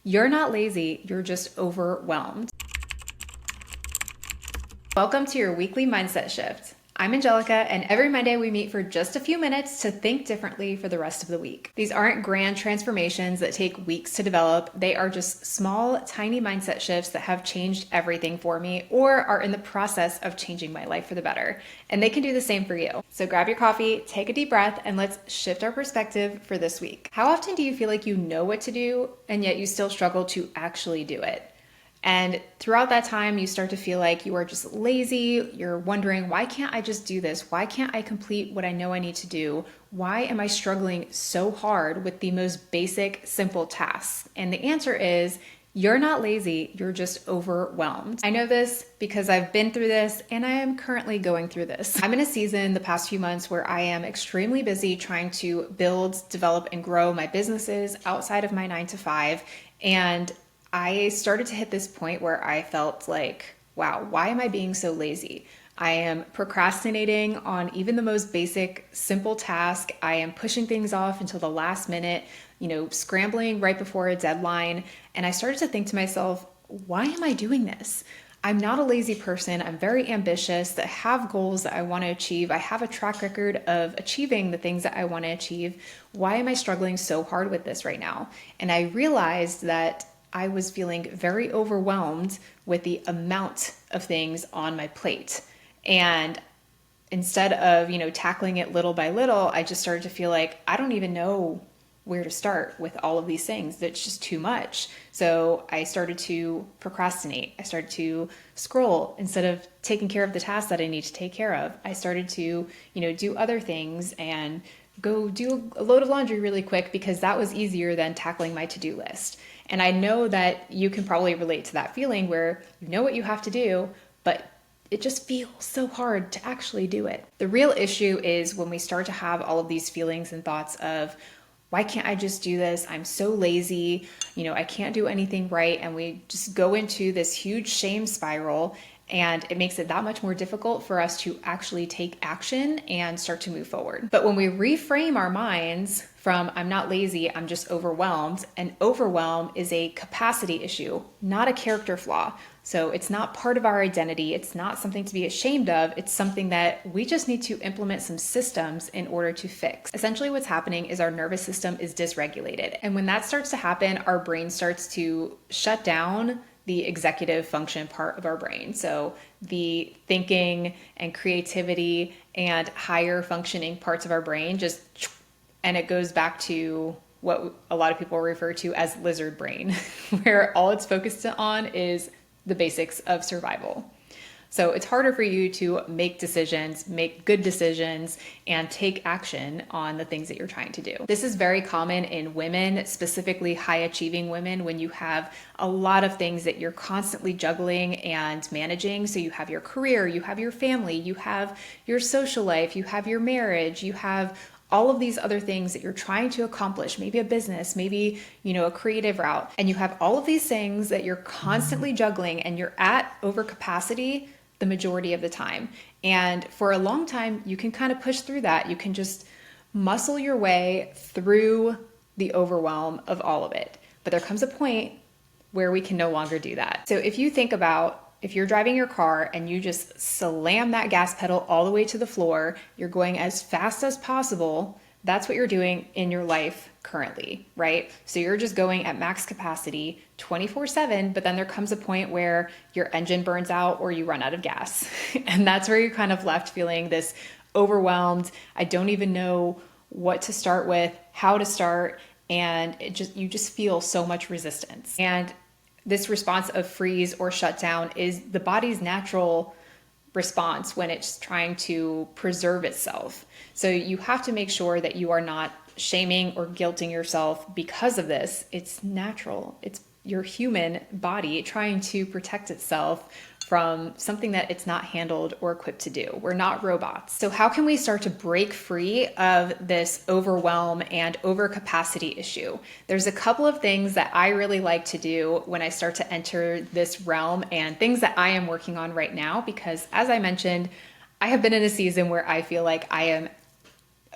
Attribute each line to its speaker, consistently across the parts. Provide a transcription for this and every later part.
Speaker 1: You're not lazy, you're just overwhelmed. Welcome to your weekly mindset shift. I'm Angelica, and every Monday we meet for just a few minutes to think differently for the rest of the week. These aren't grand transformations that take weeks to develop. They are just small, tiny mindset shifts that have changed everything for me or are in the process of changing my life for the better. And they can do the same for you. So grab your coffee, take a deep breath, and let's shift our perspective for this week. How often do you feel like you know what to do, and yet you still struggle to actually do it? And throughout that time, you start to feel like you are just lazy. You're wondering, why can't I just do this? Why can't I complete what I know I need to do? Why am I struggling so hard with the most basic, simple tasks? And the answer is, you're not lazy, you're just overwhelmed. I know this because I've been through this and I am currently going through this. I'm in a season the past few months where I am extremely busy trying to build, develop, and grow my businesses outside of my 9 to 5. And I started to hit this point where I felt like, wow, why am I being so lazy? I am procrastinating on even the most basic, simple task. I am pushing things off until the last minute, scrambling right before a deadline. And I started to think to myself, why am I doing this? I'm not a lazy person. I'm very ambitious, that have goals that I want to achieve. I have a track record of achieving the things that I want to achieve. Why am I struggling so hard with this right now? And I realized that I was feeling very overwhelmed with the amount of things on my plate. And instead of, tackling it little by little, I just started to feel like I don't even know where to start with all of these things. That's just too much. So I started to procrastinate. I started to scroll instead of taking care of the tasks that I need to take care of. I started to, do other things and go do a load of laundry really quick because that was easier than tackling my to-do list. And I know that you can probably relate to that feeling where you know what you have to do, but it just feels so hard to actually do it. The real issue is when we start to have all of these feelings and thoughts of, why can't I just do this? I'm so lazy, I can't do anything right. And we just go into this huge shame spiral, and it makes it that much more difficult for us to actually take action and start to move forward. But when we reframe our minds from I'm not lazy, I'm just overwhelmed, and overwhelm is a capacity issue, not a character flaw. So it's not part of our identity. It's not something to be ashamed of. It's something that we just need to implement some systems in order to fix. Essentially what's happening is our nervous system is dysregulated. And when that starts to happen, our brain starts to shut down the executive function part of our brain. So the thinking and creativity and higher functioning parts of our brain and it goes back to what a lot of people refer to as lizard brain, where all it's focused on is the basics of survival. So it's harder for you to make decisions, make good decisions, and take action on the things that you're trying to do. This is very common in women, specifically high achieving women, when you have a lot of things that you're constantly juggling and managing. So you have your career, you have your family, you have your social life, you have your marriage, you have all of these other things that you're trying to accomplish, maybe a business, maybe, a creative route. And you have all of these things that you're constantly juggling, and you're at overcapacity the majority of the time. And for a long time, you can kind of push through that. You can just muscle your way through the overwhelm of all of it. But there comes a point where we can no longer do that. So if you think about, if you're driving your car and you just slam that gas pedal all the way to the floor, you're going as fast as possible. That's what you're doing in your life currently, right? So you're just going at max capacity 24/7, but then there comes a point where your engine burns out or you run out of gas. And that's where you're kind of left feeling this overwhelmed. I don't even know what to start with, how to start, and you just feel so much resistance. And this response of freeze or shutdown is the body's natural response when it's trying to preserve itself. So you have to make sure that you are not shaming or guilting yourself because of this. It's natural. It's your human body trying to protect itself from something that it's not handled or equipped to do. We're not robots. So how can we start to break free of this overwhelm and overcapacity issue? There's a couple of things that I really like to do when I start to enter this realm, and things that I am working on right now, because as I mentioned, I have been in a season where I feel like I am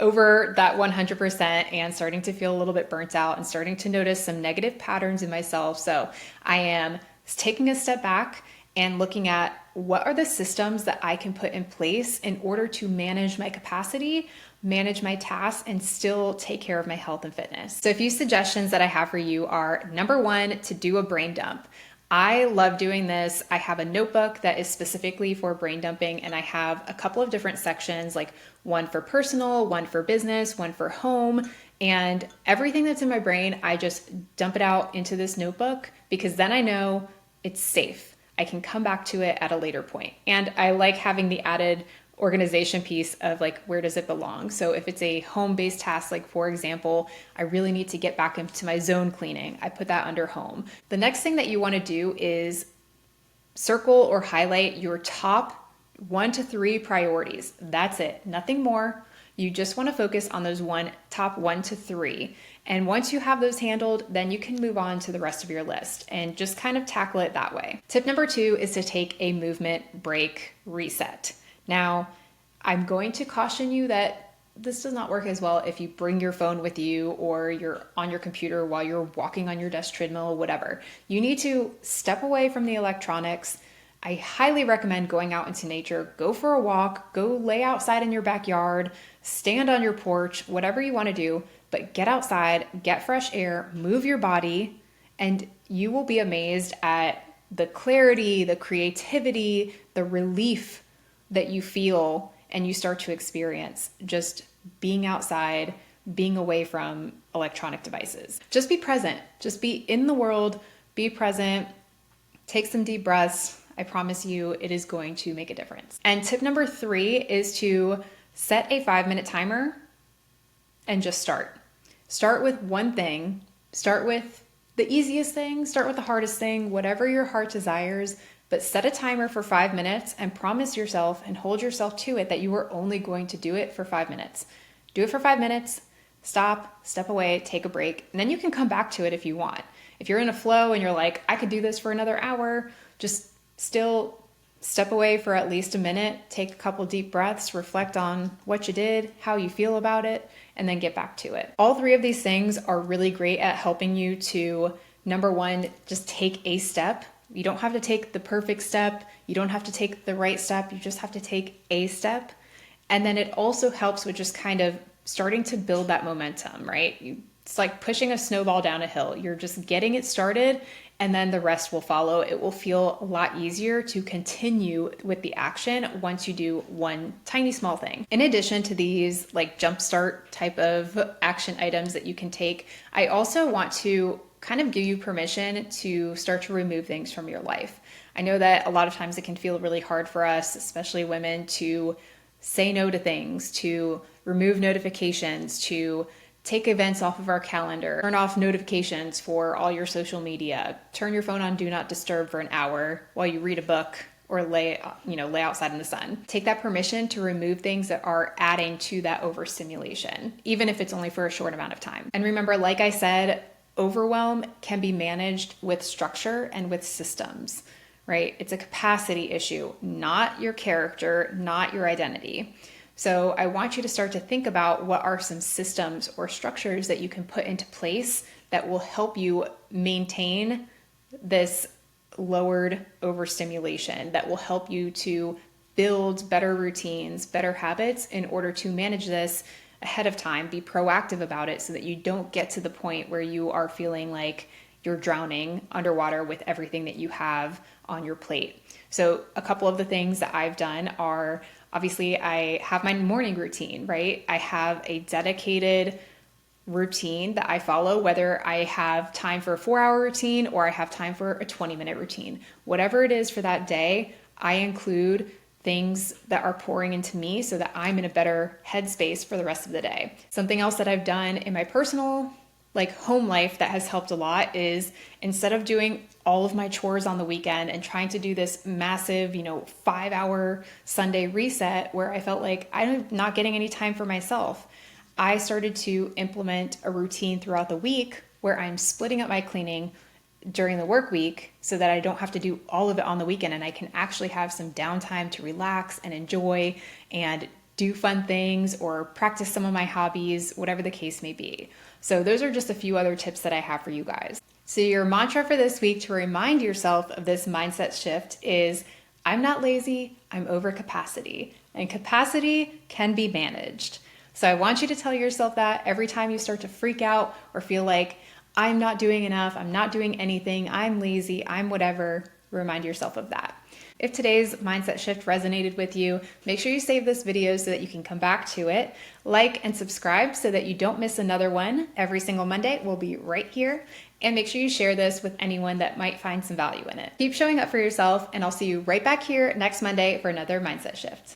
Speaker 1: over that 100% and starting to feel a little bit burnt out and starting to notice some negative patterns in myself. So I am taking a step back and looking at what are the systems that I can put in place in order to manage my capacity, manage my tasks, and still take care of my health and fitness. So a few suggestions that I have for you are: number one, to do a brain dump. I love doing this. I have a notebook that is specifically for brain dumping, and I have a couple of different sections, like one for personal, one for business, one for home, and everything that's in my brain, I just dump it out into this notebook because then I know it's safe. I can come back to it at a later point. And I like having the added organization piece of like, where does it belong? So if it's a home-based task, like for example, I really need to get back into my zone cleaning, I put that under home. The next thing that you want to do is circle or highlight your top 1 to 3 priorities. That's it, nothing more. You just want to focus on those top 1 to 3. And once you have those handled, then you can move on to the rest of your list and just kind of tackle it that way. Tip number 2 is to take a movement break reset. Now, I'm going to caution you that this does not work as well if you bring your phone with you or you're on your computer while you're walking on your desk treadmill, whatever. You need to step away from the electronics. I highly recommend going out into nature. Go for a walk, go lay outside in your backyard, stand on your porch, whatever you want to do, but get outside, get fresh air, move your body, and you will be amazed at the clarity, the creativity, the relief that you feel and you start to experience just being outside, being away from electronic devices. Just be present, just be in the world, be present, take some deep breaths. I promise you it is going to make a difference. And tip number 3 is to set a 5-minute timer and just start. Start with one thing, start with the easiest thing, start with the hardest thing, whatever your heart desires. But set a timer for 5 minutes and promise yourself and hold yourself to it that you are only going to do it for 5 minutes. Do it for 5 minutes, stop, step away, take a break, and then you can come back to it if you want. If you're in a flow and you're like, I could do this for another hour, just still step away for at least a minute, take a couple deep breaths, reflect on what you did, how you feel about it, and then get back to it. All 3 of these things are really great at helping you to, number 1, just take a step. You don't have to take the perfect step. You don't have to take the right step. You just have to take a step. And then it also helps with just kind of starting to build that momentum, right? It's like pushing a snowball down a hill. You're just getting it started and then the rest will follow. It will feel a lot easier to continue with the action once you do one tiny small thing. In addition to these like jumpstart type of action items that you can take, I also want to kind of give you permission to start to remove things from your life. I know that a lot of times it can feel really hard for us, especially women, to say no to things, to remove notifications, to take events off of our calendar, turn off notifications for all your social media, turn your phone on do not disturb for an hour while you read a book or lay outside in the sun. Take that permission to remove things that are adding to that overstimulation, even if it's only for a short amount of time. And remember, like I said, overwhelm can be managed with structure and with systems, right? It's a capacity issue, not your character, not your identity. So I want you to start to think about what are some systems or structures that you can put into place that will help you maintain this lowered overstimulation, that will help you to build better routines, better habits in order to manage this ahead of time, be proactive about it so that you don't get to the point where you are feeling like you're drowning underwater with everything that you have on your plate. So a couple of the things that I've done are, obviously I have my morning routine, right? I have a dedicated routine that I follow, whether I have time for a 4-hour routine or I have time for a 20-minute routine. Whatever it is for that day, I include things that are pouring into me so that I'm in a better headspace for the rest of the day. Something else that I've done in my personal home life that has helped a lot is, instead of doing all of my chores on the weekend and trying to do this massive, 5-hour Sunday reset where I felt like I'm not getting any time for myself, I started to implement a routine throughout the week where I'm splitting up my cleaning during the work week so that I don't have to do all of it on the weekend and I can actually have some downtime to relax and enjoy and do fun things or practice some of my hobbies, whatever the case may be. So those are just a few other tips that I have for you guys. So your mantra for this week to remind yourself of this mindset shift is, I'm not lazy, I'm over capacity. And capacity can be managed. So I want you to tell yourself that every time you start to freak out or feel like I'm not doing enough, I'm not doing anything, I'm lazy, I'm whatever, remind yourself of that. If today's mindset shift resonated with you, make sure you save this video so that you can come back to it. Like and subscribe so that you don't miss another one. Every single Monday will be right here. And make sure you share this with anyone that might find some value in it. Keep showing up for yourself, and I'll see you right back here next Monday for another mindset shift.